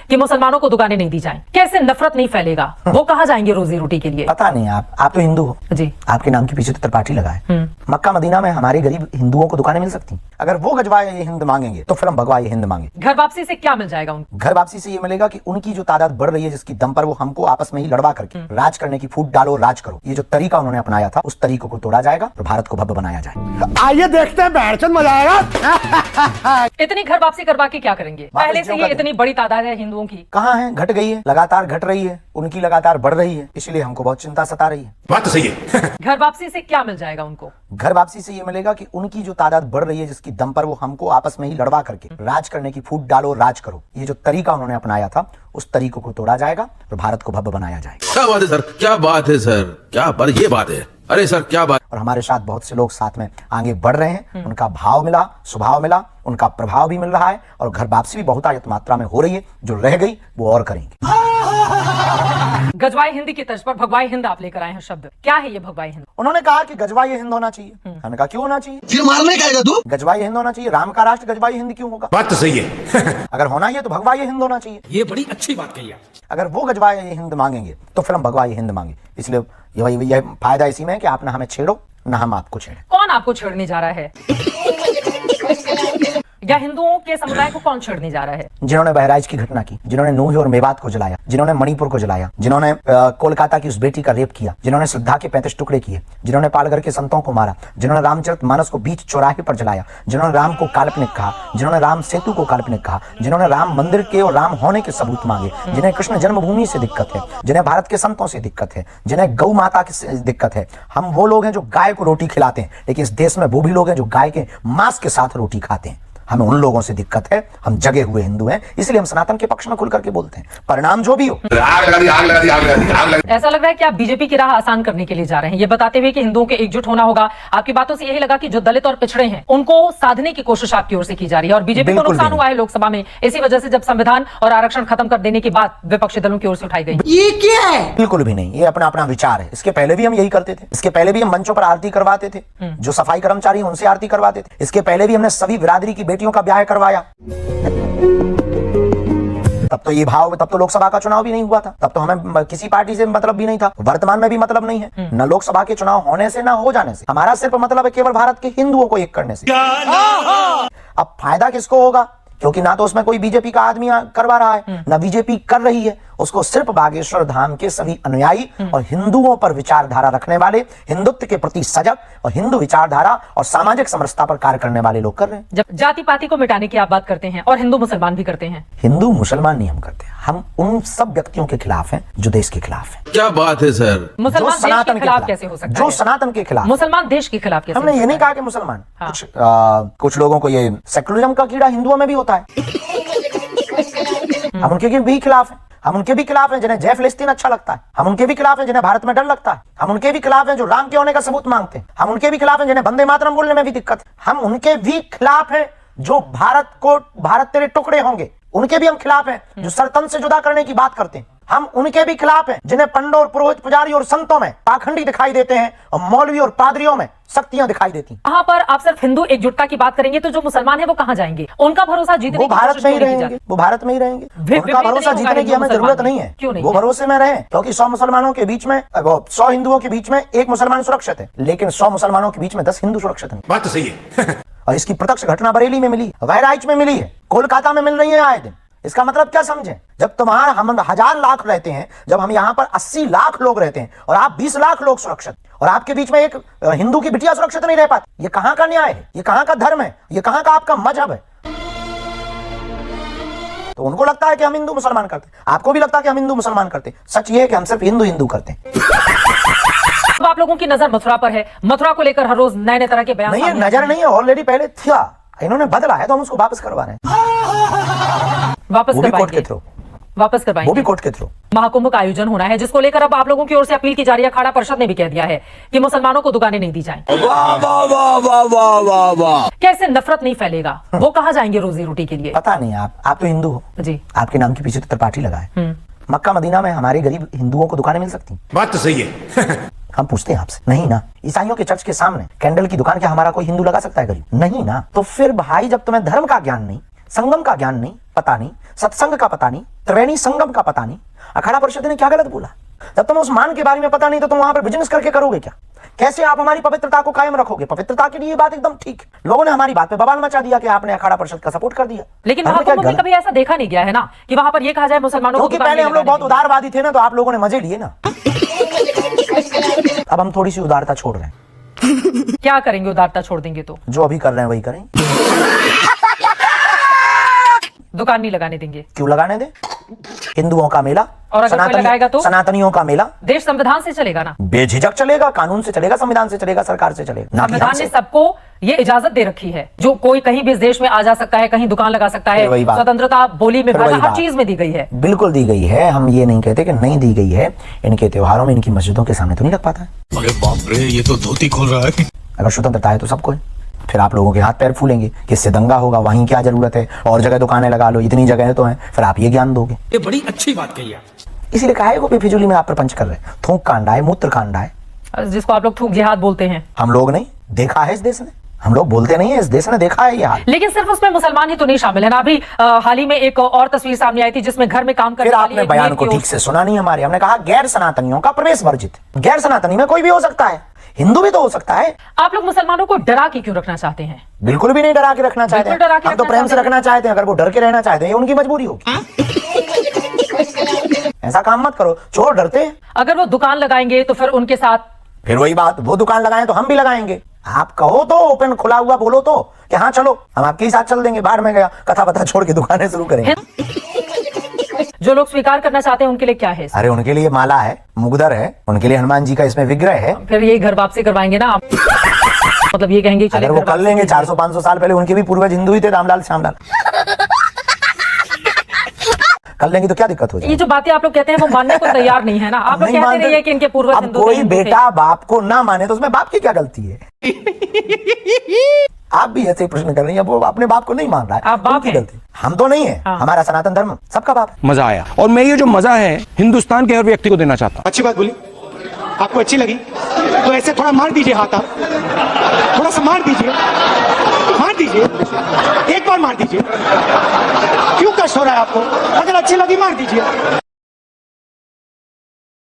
कि मुसलमानों को दुकानें नहीं दी जाएं? कैसे नफरत नहीं फैलेगा? वो कहाँ जाएंगे रोजी रोटी के लिए? पता नहीं, आप तो हिंदू हो जी, आपके नाम के पीछे तो त्रिपाठी लगा है। मक्का मदीना में हमारे गरीब हिंदुओं को दुकानें मिल सकती? अगर वो गजवाए हिंद मांगेंगे तो फिर हम भगवाए हिंद मांगे। घर वापसी से क्या मिल जाएगा उनको? घर वापसी से ये मिलेगा कि उनकी जो तादाद बढ़ रही है, जिसकी दम पर वो हमको आपस में ही लड़वा करके राज करने की फूट डालो, राज करो, ये जो तरीका उन्होंने अपनाया था, उस तरीकों को तोड़ा जाएगा और भारत को भव्य बनाया जाएगा। आइए देखते हैं, बैठचंद मजा आएगा। इतनी घर वापसी करवा के क्या करेंगे? पहले से ये इतनी बड़ी तादाद है हिंदुओं की। कहाँ है? घट गई है, लगातार घट रही है, उनकी लगातार बढ़ रही है, इसलिए हमको बहुत चिंता सता रही है। बात तो सही है। घर वापसी से क्या मिल जाएगा उनको? घर वापसी से ये मिलेगा कि उनकी जो तादाद बढ़ रही है, जिसकी दम पर वो हमको आपस में ही लड़वा करके राज करने की फूट डालो, राज करो, ये जो तरीका उन्होंने अपनाया था, उस तरीकों को तोड़ा जाएगा और भारत को भव्य बनाया जाएगा। क्या बात है सर, क्या बात है सर, क्या पर ये बात है। अरे सर क्या बात। और हमारे साथ बहुत से लोग साथ में आगे बढ़ रहे हैं, उनका भाव मिला, स्वभाव मिला, उनका प्रभाव भी मिल रहा है और घर वापसी भी बहुतायत मात्रा में हो रही है। जो रह गई वो और करेंगे। गजवाए हिंद की तर्ज पर भगवाए हिंद आप लेकर आए हैं शब्द, क्या है ये भगवाए हिंद? उन्होंने कहा कि गजवाए हिंद होना चाहिए। हमने कहा क्यों होना चाहिए? फिर मारने का तू? गजवाए हिंद होना चाहिए। राम का राष्ट्र गजवाए हिंद क्यों होगा? बात तो सही है। अगर होना ही है तो भगवाए हिंद होना चाहिए। ये बड़ी अच्छी बात कही आप। अगर वो गजवाए हिंद मांगेंगे तो फिर हम भगवाए हिंद मांगे। इसलिए ये फायदा इसी में है कि आप ना हमें छेड़ो ना हम आपको छेड़े। कौन आपको छेड़ने जा रहा है? या हिंदुओं के समुदाय को कौन छेड़ने जा रहा है? जिन्होंने बहराइच की घटना की, जिन्होंने नूह और मेवात को जलाया, जिन्होंने मणिपुर को जलाया, जिन्होंने कोलकाता की उस बेटी का रेप किया, जिन्होंने श्रद्धा के 35 टुकड़े किए, जिन्होंने पालघर के संतों को मारा, जिन्होंने रामचरितमानस को बीच चौराहे पर जलाया, जिन्होंने राम को काल्पनिक कहा, जिन्होंने राम सेतु को काल्पनिक कहा, जिन्होंने राम मंदिर के और राम होने के सबूत मांगे, जिन्हें कृष्ण जन्मभूमि से दिक्कत है, जिन्हें भारत के संतों से दिक्कत है, जिन्हें गौ माता से दिक्कत है। हम वो लोग हैं जो गाय को रोटी खिलाते हैं, लेकिन इस देश में वो भी लोग हैं जो गाय के मांस के साथ रोटी खाते हैं। हमें उन लोगों से दिक्कत है। हम जगे हुए हिंदू हैं, इसलिए हम सनातन के पक्ष में खुल करके बोलते हैं। परिणाम जो भी हो। ऐसा लग रहा है कि आप बीजेपी की राह आसान करने के लिए जा रहे हैं, ये बताते हुए कि हिंदुओं के एकजुट होना होगा। आपकी बातों से यही लगा कि जो दलित और पिछड़े हैं उनको साधने की कोशिश आपकी ओर से की जा रही है और बीजेपी को नुकसान हुआ है लोकसभा में इसी वजह से, जब संविधान और आरक्षण खत्म कर देने के बाद विपक्षी दलों की ओर से उठाई गई। ये क्या है? बिल्कुल भी नहीं, ये अपना अपना विचार है। इसके पहले भी हम यही करते थे। इसके पहले भी हम मंचों पर आरती करवाते थे, जो सफाई कर्मचारी उनसे आरती करवाते थे। इसके पहले भी हमने सभी बिरादरी की बेटियों का ब्याह करवाया। तब तो ये भाव, तब तो लोकसभा का चुनाव भी नहीं हुआ था, तब तो हमें किसी पार्टी से मतलब भी नहीं था। वर्तमान में भी मतलब नहीं है, न लोकसभा के चुनाव होने से, न हो जाने से। हमारा सिर्फ मतलब है केवल भारत के हिंदुओं को एक करने से। अब फायदा किसको होगा? क्योंकि ना तो उसमें कोई बीजेपी का आदमी करवा रहा है, ना बीजेपी कर रही है। उसको सिर्फ बागेश्वर धाम के सभी अनुयायी और हिंदुओं पर विचारधारा रखने वाले, हिंदुत्व के प्रति सजग और हिंदू विचारधारा और सामाजिक समरसता पर कार्य करने वाले लोग कर रहे हैं। जब जाति पाति को मिटाने की आप बात करते हैं और हिंदू मुसलमान भी करते हैं। हिंदू मुसलमान नहीं हम करते, हम उन सब व्यक्तियों के खिलाफ हैं जो देश के खिलाफ हैं। क्या बात है सर। मुसलमान देश के खिलाफ कैसे हो सकता है? जो सनातन के खिलाफ। मुसलमान देश के खिलाफ कैसे? हमने ये नहीं कहा कि मुसलमान। हाँ। कुछ लोगों को ये सेकुलरिज्म का कीड़ा हिंदुओं में भी होता है। हम उनके भी खिलाफ हैं। हम उनके भी खिलाफ हैं जिन्हें जय फिलिस्तीन अच्छा लगता है। हम उनके भी खिलाफ हैं जिन्हें भारत में डर लगता है। हम उनके भी खिलाफ हैं जो राम के होने का सबूत मांगते हैं। हम उनके भी खिलाफ हैं जिन्हें वंदे मातरम बोलने में भी दिक्कत है। हम उनके भी खिलाफ हैं जो भारत तेरे टुकड़े होंगे, उनके भी हम खिलाफ हैं जो सरतन से जुदा करने की बात करते हैं। हम उनके भी खिलाफ हैं जिन्हें पंडों और पुरोहित पुजारी और संतों में पाखंडी दिखाई देते हैं और मौलवी और पादरियों में शक्तियां दिखाई देती हैं। वहां पर आप सिर्फ हिंदू एकजुटता की बात करेंगे तो जो मुसलमान है वो कहां जाएंगे? उनका भरोसा जीतने वो भारत में ही रहेंगे। वो भारत में ही रहेंगे। उनका भरोसा जीतने की हमें जरूरत नहीं है। क्यों नहीं? वो भरोसे में रहे, क्योंकि 100 मुसलमानों के बीच में 100 हिंदुओं के बीच में एक मुसलमान सुरक्षित है, लेकिन 100 मुसलमानों के बीच में 10 हिंदू सुरक्षित नहीं। बात तो सही है। और इसकी प्रत्यक्ष घटना बरेली में मिली, बहराइच में मिली है, कोलकाता में मिल रही है आए दिन। इसका मतलब क्या समझे? जब तुम्हारा हम 1000 लाख रहते हैं, जब हम यहाँ पर 80 लाख लोग रहते हैं और आप 20 लाख लोग सुरक्षित, और आपके बीच में एक हिंदू की बिटिया सुरक्षित नहीं रह पाती, ये कहां का न्याय है? ये कहां का धर्म है? ये कहां का आपका मजहब है? तो उनको लगता है कि हम हिंदू मुसलमान करते, आपको भी लगता है कि हम हिंदू मुसलमान करते। सच ये है कि हम सिर्फ हिंदू हिंदू करते हैं। अब आप लोगों की नजर मथुरा पर है, मथुरा को लेकर हर रोज नए नए तरह के बयान। नहीं, नजर नहीं है, ऑलरेडी पहले था, इन्होंने बदला है तो हम उसको वापस करवा रहे हैं। वापस वो भी कोर्ट के थ्रू, वापस करवाएंगे। वो भी कोर्ट के थ्रू। महाकुंभ का आयोजन होना है, जिसको लेकर अब आप लोगों की ओर से अपील की जा रही है। अखाड़ा परिषद ने भी कह दिया है कि मुसलमानों को दुकानें नहीं दी जाएं। वाह वाह वाह वाह वाह वाह वाह। कैसे नफरत नहीं फैलेगा? वो कहाँ जाएंगे रोजी रोटी के लिए? पता नहीं, आप तो हिंदू हो जी, आपके नाम के पीछे तो त्रिपाठी लगा है। मक्का मदीना में हमारे गरीब हिंदुओं को दुकानें मिल सकती? बात तो सही है। हम पूछते हैं आपसे, नहीं ना। ईसाइयों के चर्च के सामने कैंडल की दुकान क्या हमारा कोई हिंदू लगा सकता है गरीब? नहीं ना। तो फिर भाई, जब तुम्हें धर्म का ज्ञान नहीं, संगम का ज्ञान नहीं, पता नहीं, सत्संग का पता नहीं, त्रिवेणी संगम का पता नहीं, अखाड़ा परिषद ने क्या गलत बोला? जब तुम उस मान के बारे में पता नहीं तो तुम वहां पर बिजनेस करके करोगे क्या? कैसे आप हमारी पवित्रता को कायम रखोगे? पवित्रता के लिए बात एकदम ठीक। लोगों ने हमारी बात पे बवाल मचा दिया कि आपने अखाड़ा परिषद का सपोर्ट कर दिया। लेकिन महाकुंभ में कभी ऐसा देखा नहीं गया है ना कि वहां पर ये कहा जाए मुसलमानों को, क्योंकि पहले हम लोग बहुत उदारवादी थे ना, तो आप लोगों ने मजे लिए ना। अब हम थोड़ी सी उदारता छोड़ रहे हैं। क्या करेंगे उदारता छोड़ देंगे तो? जो अभी कर रहे हैं वही करें। दुकान नहीं लगाने देंगे। क्यों लगाने दे? हिंदुओं का मेला और अगर कोई लगाएगा तो सनातनियों का मेला देश संविधान से चलेगा ना? बेझिझक चलेगा, कानून से चलेगा, संविधान से चलेगा, सरकार से चलेगा। संविधान ने सबको ये इजाजत दे रखी है, जो कोई कहीं भी इस देश में आ जा सकता है, कहीं दुकान लगा सकता है, स्वतंत्रता बोली में हर चीज में दी गई है। बिल्कुल दी गई है, हम ये नहीं कहते कि नहीं दी गई है। इनके त्योहारों में, इनकी मस्जिदों के सामने तो नहीं लग पाता है। अरे बाप रे, ये तो धोती खोल रहा है। अगर स्वतंत्रता है तो सबको है। फिर आप लोगों के हाथ पैर फूलेंगे कि इससे दंगा होगा, वहीं क्या जरूरत है, और जगह दुकानें लगा लो, इतनी जगह तो है। फिर आप ये ज्ञान दोगे। ये बड़ी अच्छी बात कही आप। इसीलिए कहा है कि फिजूली में आप प्रपंच कर रहे हैं। थूक कांडा है, मूत्र कांडा है, जिसको आप लोग थूक जिहाद बोलते हैं। हम लोग नहीं देखा है इस देश ने, हम लोग बोलते नहीं है, इस देश ने देखा है ये हाल। लेकिन सिर्फ उसमें मुसलमान ही तो नहीं शामिल है ना। अभी हाल ही में एक और तस्वीर सामने आई थी जिसमें घर में काम करने फिर वाली आपने एक बयान मेड को की ठीक से सुना नहीं हमारे। हमने कहा गैर सनातनियों का प्रवेश वर्जित। गैर सनातनी में कोई भी हो सकता है, हिंदू भी तो हो सकता है। आप लोग मुसलमानों को डरा के क्यों रखना चाहते हैं? बिल्कुल भी नहीं डरा के रखना चाहते बिल्कुल डरा के हम तो रखना प्रेम से चाहते रखना चाहते हैं। अगर वो डर के रहना चाहते हैं, ये उनकी मजबूरी होगी। ऐसा काम मत करो, चोर डरते हैं। अगर वो दुकान लगाएंगे तो फिर उनके साथ फिर वही बात, वो दुकान लगाएं तो हम भी लगाएंगे। आप कहो तो ओपन खुला हुआ बोलो तो कि हाँ चलो हम आपके ही साथ चल देंगे। बाहर में गया कथा पता छोड़ के दुकानें शुरू करेंगे। जो लोग स्वीकार करना चाहते हैं उनके लिए क्या है? अरे उनके लिए माला है, मुगदर है, उनके लिए हनुमान जी का इसमें विग्रह है। फिर ये घर वापसी करवाएंगे ना आप? मतलब ये कहेंगे अगर वो कर लेंगे, 400-500 साल पहले उनके भी पूर्वज हिंदू ही थे, रामलाल श्यामलाल। कर लेंगे तो क्या दिक्कत हो जाए? ये जो बातें आप लोग कहते हैं वो मानने को तैयार नहीं है ना। आप लोग कहते रहिए कि इनके पूर्वज हिंदू थे। कोई बेटा बाप को ना माने तो उसमें बाप की क्या गलती है? आप भी ऐसे प्रश्न कर रही हैं, वो अपने बाप को नहीं मान रहा है, आप बाप की हैं। गलती। हम तो नहीं है, हाँ। हमारा सनातन धर्म सबका बाप है। मजा आया, और मैं ये जो मजा है हिंदुस्तान के हर व्यक्ति को देना चाहता हूँ। अच्छी बात बोली, आपको अच्छी लगी तो ऐसे थोड़ा मार दीजिए हाथ। आप थोड़ा सा मार दीजिए, एक बार मार दीजिए। क्यों कष्ट हो रहा है आपको? अगर अच्छी लगी मार दीजिए।